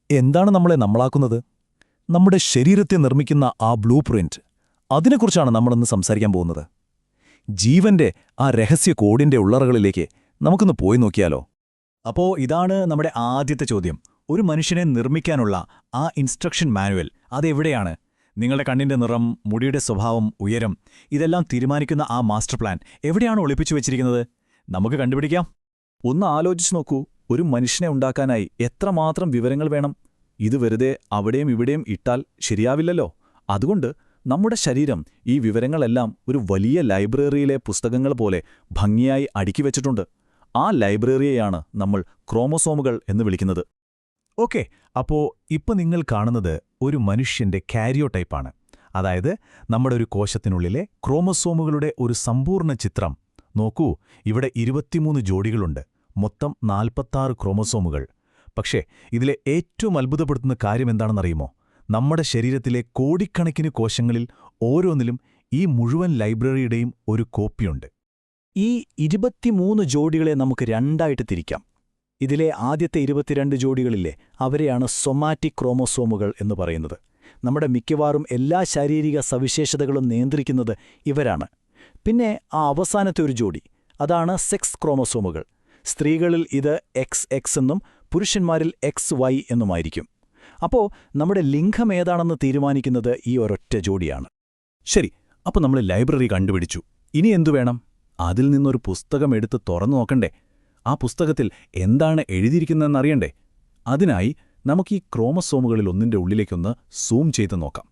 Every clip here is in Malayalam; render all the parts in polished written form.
എന്താണ് നമ്മളെ നമ്മളാക്കുന്നത്? നമ്മുടെ ശരീരത്തെ നിർമ്മിക്കുന്ന ആ ബ്ലൂ പ്രിന്റ്, അതിനെക്കുറിച്ചാണ് നമ്മളിന്ന് സംസാരിക്കാൻ പോകുന്നത്. ജീവന്റെ ആ രഹസ്യ കോഡിന്റെ ഉള്ളറകളിലേക്ക് നമുക്കൊന്ന് പോയി നോക്കിയാലോ? അപ്പോ ഇതാണ് നമ്മുടെ ആദ്യത്തെ ചോദ്യം. ഒരു മനുഷ്യനെ നിർമ്മിക്കാനുള്ള ആ ഇൻസ്ട്രക്ഷൻ മാനുവൽ അതെവിടെയാണ്? നിങ്ങളുടെ കണ്ണിന്റെ നിറം, മുടിയുടെ സ്വഭാവം, ഉയരം ഇതെല്ലാം തീരുമാനിക്കുന്ന ആ മാസ്റ്റർ പ്ലാൻ എവിടെയാണ് ഒളിപ്പിച്ചു വെച്ചിരിക്കുന്നത്? നമുക്ക് കണ്ടുപിടിക്കാം. ഒന്ന് ആലോചിച്ചു നോക്കൂ, ഒരു മനുഷ്യനെ ഉണ്ടാക്കാനായി എത്രമാത്രം വിവരങ്ങൾ വേണം? ഇത് വെറുതെ അവിടെയും ഇവിടെയും ഇട്ടാൽ ശരിയാവില്ലല്ലോ. അതുകൊണ്ട് നമ്മുടെ ശരീരം ഈ വിവരങ്ങളെല്ലാം ഒരു വലിയ ലൈബ്രറിയിലെ പുസ്തകങ്ങൾ പോലെ ഭംഗിയായി അടുക്കി വെച്ചിട്ടുണ്ട്. ആ ലൈബ്രറിയെയാണ് നമ്മൾ ക്രോമോസോമുകൾ എന്ന് വിളിക്കുന്നത്. ഓക്കെ, അപ്പോ ഇപ്പൊ നിങ്ങൾ കാണുന്നത് ഒരു മനുഷ്യന്റെ കാരിയോടൈപ്പാണ്. അതായത് നമ്മുടെ ഒരു കോശത്തിനുള്ളിലെ ക്രോമോസോമുകളുടെ ഒരു സമ്പൂർണ്ണ ചിത്രം. നോക്കൂ, ഇവിടെ 23 ജോഡികളുണ്ട്, മൊത്തം 46 ക്രോമോസോമുകൾ. പക്ഷേ ഇതിലെ ഏറ്റവും അത്ഭുതപ്പെടുത്തുന്ന കാര്യം എന്താണെന്നറിയുമോ? നമ്മുടെ ശരീരത്തിലെ കോടിക്കണക്കിന് കോശങ്ങളിൽ ഓരോന്നിലും ഈ മുഴുവൻ ലൈബ്രറിയുടെയും ഒരു കോപ്പിയുണ്ട്. ഈ 23 ജോഡികളെ നമുക്ക് രണ്ടായിട്ട് തിരിക്കാം. ഇതിലെ ആദ്യത്തെ 22 ജോഡികളില്ലേ, അവരെയാണ് സൊമാറ്റിക് ക്രോമോസോമുകൾ എന്ന് പറയുന്നത്. നമ്മുടെ മിക്കവാറും എല്ലാ ശാരീരിക സവിശേഷതകളും നിയന്ത്രിക്കുന്നത് ഇവരാണ്. പിന്നെ ആ അവസാനത്തെ ഒരു ജോഡി, അതാണ് സെക്സ് ക്രോമോസോമുകൾ. സ്ത്രീകളിൽ ഇത് XX എന്നും പുരുഷന്മാരിൽ XY എന്നുമായിരിക്കും. അപ്പോൾ നമ്മുടെ ലിംഗം ഏതാണെന്ന് തീരുമാനിക്കുന്നത് ഈ ഒരൊറ്റ ജോഡിയാണ്. ശരി, അപ്പോൾ നമ്മൾ ലൈബ്രറി കണ്ടുപിടിച്ചു. ഇനി എന്തു വേണം? അതിൽ നിന്നൊരു പുസ്തകം എടുത്ത് തുറന്നു നോക്കണ്ടേ? ആ പുസ്തകത്തിൽ എന്താണ് എഴുതിയിരിക്കുന്നതെന്നറിയണ്ടേ? അതിനായി നമുക്ക് ഈ ക്രോമസോമുകളിൽ ഒന്നിന്റെ ഉള്ളിലേക്കൊന്ന് സൂം ചെയ്ത് നോക്കാം.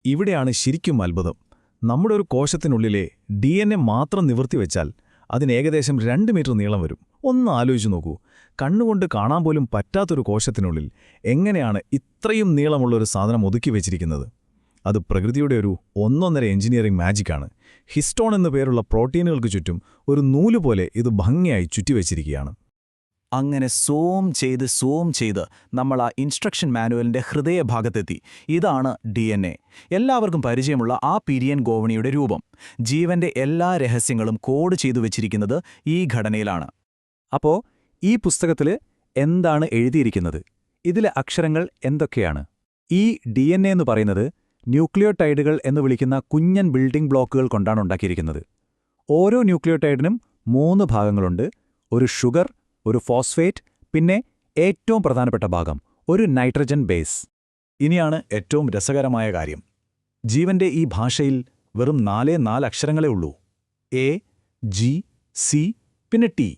ഇവിടെയാണ് ശരിക്കും അത്ഭുതം. നമ്മുടെ ഒരു കോശത്തിനുള്ളിലെ DNA മാത്രം നിവർത്തിവെച്ചാൽ അതിന് ഏകദേശം 2 മീറ്റർ നീളം വരും. ഒന്ന് ആലോചിച്ചു നോക്കൂ, കണ്ണുകൊണ്ട് കാണാൻ പോലും പറ്റാത്തൊരു കോശത്തിനുള്ളിൽ എങ്ങനെയാണ് ഇത്രയും നീളമുള്ളൊരു സാധനം ഒതുക്കി വെച്ചിരിക്കുന്നത്? അത് പ്രകൃതിയുടെ ഒരു ഒന്നൊന്നര എഞ്ചിനീയറിംഗ് മാജിക്കാണ്. ഹിസ്റ്റോൺ എന്നു പേരുള്ള പ്രോട്ടീനുകൾക്ക് ചുറ്റും ഒരു നൂലുപോലെ ഇത് ഭംഗിയായി ചുറ്റിവെച്ചിരിക്കുകയാണ്. അങ്ങനെ സൂം ചെയ്ത് നമ്മൾ ആ ഇൻസ്ട്രക്ഷൻ മാനുവലിന്റെ ഹൃദയഭാഗത്തെത്തി. ഇതാണ് DNA. എല്ലാവർക്കും പരിചയമുള്ള ആ പിരിയൻ ഗോവണിയുടെ രൂപം. ജീവന്റെ എല്ലാ രഹസ്യങ്ങളും കോഡ് ചെയ്തു വെച്ചിരിക്കുന്നത് ഈ ഘടനയിലാണ്. അപ്പോ ഈ പുസ്തകത്തിൽ എന്താണ് എഴുതിയിരിക്കുന്നത്? ഇതിലെ അക്ഷരങ്ങൾ എന്തൊക്കെയാണ്? ഈ DNA എന്ന് പറയുന്നത് ന്യൂക്ലിയോടൈഡുകൾ എന്ന് വിളിക്കുന്ന കുഞ്ഞൻ ബിൽഡിംഗ് ബ്ലോക്കുകൾ കൊണ്ടാണ് ഉണ്ടാക്കിയിരിക്കുന്നത്. ഓരോ ന്യൂക്ലിയോടൈഡിനും 3 ഭാഗങ്ങളുണ്ട്. ഒരു ഷുഗർ, ഒരു ഫോസ്ഫേറ്റ്, പിന്നെ ഏറ്റവും പ്രധാനപ്പെട്ട ഭാഗം ഒരു നൈട്രജൻ ബേസ്. ഇനിയാണ് ഏറ്റവും രസകരമായ കാര്യം. ജീവന്റെ ഈ ഭാഷയിൽ വെറും 4 അക്ഷരങ്ങളേ ഉള്ളൂ. A, G, C, പിന്നെ T.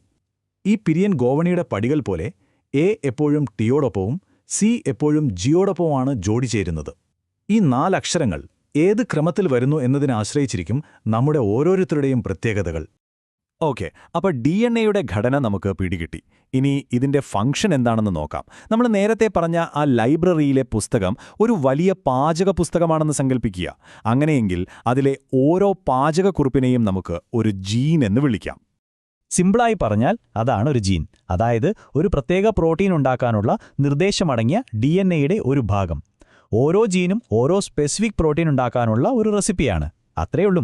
ഈ പിരിയൻ ഗോവണിയുടെ പടികൾ പോലെ A എപ്പോഴും ടിയോടൊപ്പവും C എപ്പോഴും ജിയോടൊപ്പവുമാണ് ജോഡി ചേരുന്നത്. ഈ 4 അക്ഷരങ്ങൾ ഏത് ക്രമത്തിൽ വരുന്നു എന്നതിനെ ആശ്രയിച്ചിരിക്കും നമ്മുടെ ഓരോരുത്തരുടെയും പ്രത്യേകതകൾ. ഓക്കെ, അപ്പോൾ DNAയുടെ ഘടന നമുക്ക് പിടികിട്ടി. ഇനി ഇതിന്റെ ഫംഗ്ഷൻ എന്താണെന്ന് നോക്കാം. നമ്മൾ നേരത്തെ പറഞ്ഞ ആ ലൈബ്രറിയിലെ പുസ്തകം ഒരു വലിയ പാചക പുസ്തകമാണെന്ന് സങ്കല്പിക്കുക. അങ്ങനെയെങ്കിൽ അതിലെ ഓരോ പാചകക്കുറിപ്പിനെയും നമുക്ക് ഒരു ജീൻ എന്ന് വിളിക്കാം. സിമ്പിളായി പറഞ്ഞാൽ അതാണ് ഒരു ജീൻ. അതായത് ഒരു പ്രത്യേക പ്രോട്ടീൻ ഉണ്ടാക്കാനുള്ള നിർദ്ദേശമടങ്ങിയ DNAയുടെ ഒരു ഭാഗം. ഓരോ ജീനും ഓരോ സ്പെസിഫിക് പ്രോട്ടീൻ ഉണ്ടാക്കാനുള്ള ഒരു റെസിപ്പിയാണ്. അത്രയുള്ളൂ.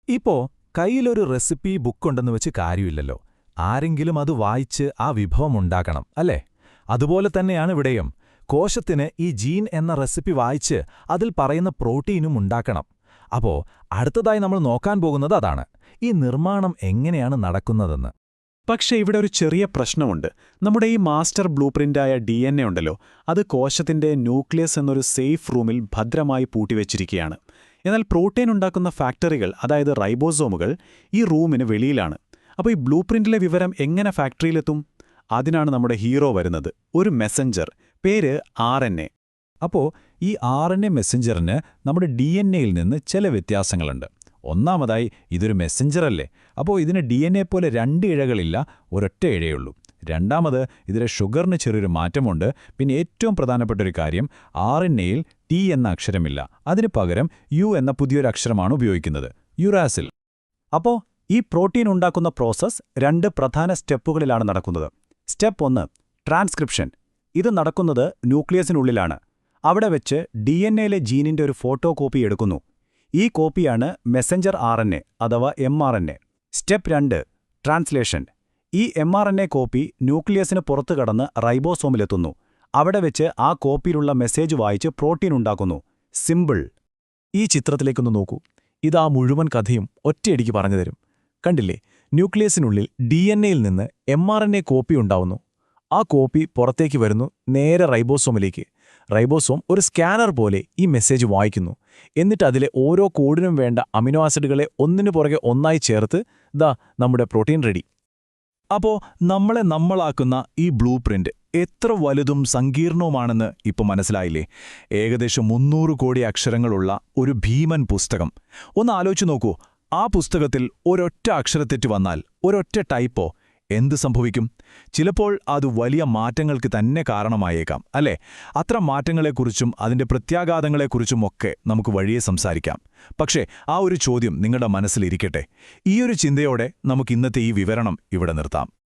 ഇപ്പോ കയ്യിലൊരു റെസിപ്പി ബുക്കുണ്ടെന്ന് വെച്ച് കാര്യമില്ലല്ലോ. ആരെങ്കിലും അത് വായിച്ച് ആ വിഭവം ഉണ്ടാക്കണം, അല്ലേ? അതുപോലെ തന്നെയാണ് ഇവിടെയും. കോശത്തിന് ഈ ജീൻ എന്ന റെസിപ്പി വായിച്ച് അതിൽ പറയുന്ന പ്രോട്ടീനും ഉണ്ടാക്കണം. അപ്പോ അടുത്തതായി നമ്മൾ നോക്കാൻ പോകുന്നത് അതാണ്, ഈ നിർമ്മാണം എങ്ങനെയാണ് നടക്കുന്നതെന്ന്. പക്ഷേ ഇവിടെ ഒരു ചെറിയ പ്രശ്നമുണ്ട്. നമ്മുടെ ഈ മാസ്റ്റർ ബ്ലൂ പ്രിന്റായ DNA ഉണ്ടല്ലോ, അത് കോശത്തിന്റെ ന്യൂക്ലിയസ് എന്നൊരു സേഫ് റൂമിൽ ഭദ്രമായി പൂട്ടിവെച്ചിരിക്കുകയാണ്. എന്നാൽ പ്രോട്ടീൻ ഉണ്ടാക്കുന്ന ഫാക്ടറികൾ, അതായത് റൈബോസോമുകൾ, ഈ റൂമിന് വെളിയിലാണ്. അപ്പോൾ ഈ ബ്ലൂ പ്രിന്റിലെ വിവരം എങ്ങനെ ഫാക്ടറിയിലെത്തും? അതിനാണ് നമ്മുടെ ഹീറോ വരുന്നത്, ഒരു മെസ്സഞ്ചർ, പേര് RNA. അപ്പോൾ ഈ RNA മെസ്സഞ്ചറിന് നമ്മുടെ DNAയിൽ നിന്ന് ചില വ്യത്യാസങ്ങളുണ്ട്. ഒന്നാമതായി, ഇതൊരു മെസ്സഞ്ചറല്ലേ, അപ്പോൾ ഇതിന് DNA പോലെ 2 ഇഴകളില്ല, ഒരൊറ്റ ഇഴയുള്ളൂ. രണ്ടാമത്, ഇതിലെ ഷുഗറിന് ചെറിയൊരു മാറ്റമുണ്ട്. പിന്നെ ഏറ്റവും പ്രധാനപ്പെട്ട ഒരു കാര്യം, RNAയിൽ T എന്ന അക്ഷരമില്ല. അതിന് പകരം U എന്ന പുതിയൊരു അക്ഷരമാണ് ഉപയോഗിക്കുന്നത്, യുറാസിൽ. അപ്പോൾ ഈ പ്രോട്ടീൻ ഉണ്ടാക്കുന്ന പ്രോസസ്സ് 2 പ്രധാന സ്റ്റെപ്പുകളിലാണ് നടക്കുന്നത്. Step 1, transcription. ഇത് നടക്കുന്നത് ന്യൂക്ലിയസിനുള്ളിലാണ്. അവിടെ വെച്ച് DNAയിലെ ജീനിന്റെ ഒരു ഫോട്ടോ കോപ്പി എടുക്കുന്നു. ഈ കോപ്പിയാണ് മെസ്സഞ്ചർ RNA അഥവാ mRNA. Step 2, translation. ഈ mRNA കോപ്പി ന്യൂക്ലിയസിന് പുറത്തു കടന്ന് റൈബോസോമിലെത്തുന്നു. അവിടെ വെച്ച് ആ കോപ്പിയിലുള്ള മെസ്സേജ് വായിച്ച് പ്രോട്ടീൻ ഉണ്ടാക്കുന്നു. സിമ്പിൾ. ഈ ചിത്രത്തിലേക്കൊന്ന് നോക്കൂ. ഇതാ മുഴുവൻ കഥയും ഒറ്റയടിക്ക് പറഞ്ഞുതരും. കണ്ടില്ലേ, ന്യൂക്ലിയസിനുള്ളിൽ DNA-യിൽ നിന്ന് mRNA കോപ്പി ഉണ്ടാവുന്നു. ആ കോപ്പി പുറത്തേക്ക് വരുന്നു, നേരെ റൈബോസോമിലേക്ക്. റൈബോസോം ഒരു സ്കാനർ പോലെ ഈ മെസ്സേജ് വായിക്കുന്നു. എന്നിട്ട് അതിലെ ഓരോ കോഡിനും വേണ്ട അമിനോ ആസിഡുകളെ ഒന്നിനു പുറകെ ഒന്നായി ചേർത്ത് നമ്മുടെ പ്രോട്ടീൻ റെഡി. അപ്പോ നമ്മളെ നമ്മളാക്കുന്ന ഈ ബ്ലൂ പ്രിന്റ് എത്ര വലുതും സങ്കീർണവുമാണെന്ന് ഇപ്പോൾ മനസ്സിലായില്ലേ? ഏകദേശം 300 കോടി അക്ഷരങ്ങളുള്ള ഒരു ഭീമൻ പുസ്തകം. ഒന്ന് ആലോചിച്ചു നോക്കൂ, ആ പുസ്തകത്തിൽ ഒരൊറ്റ അക്ഷരത്തെറ്റ് വന്നാൽ, ഒരൊറ്റ ടൈപ്പോ, എന്ത് സംഭവിക്കും? ചിലപ്പോൾ അത് വലിയ മാറ്റങ്ങൾക്ക് തന്നെ കാരണമായേക്കാം, അല്ലേ? അത്തരം മാറ്റങ്ങളെക്കുറിച്ചും അതിന്റെ പ്രത്യാഘാതങ്ങളെക്കുറിച്ചുമൊക്കെ നമുക്ക് വഴിയെ സംസാരിക്കാം. പക്ഷേ ആ ഒരു ചോദ്യം നിങ്ങളുടെ മനസ്സിലിരിക്കട്ടെ. ഈയൊരു ചിന്തയോടെ നമുക്ക് ഇന്നത്തെ ഈ വിവരണം ഇവിടെ നിർത്താം.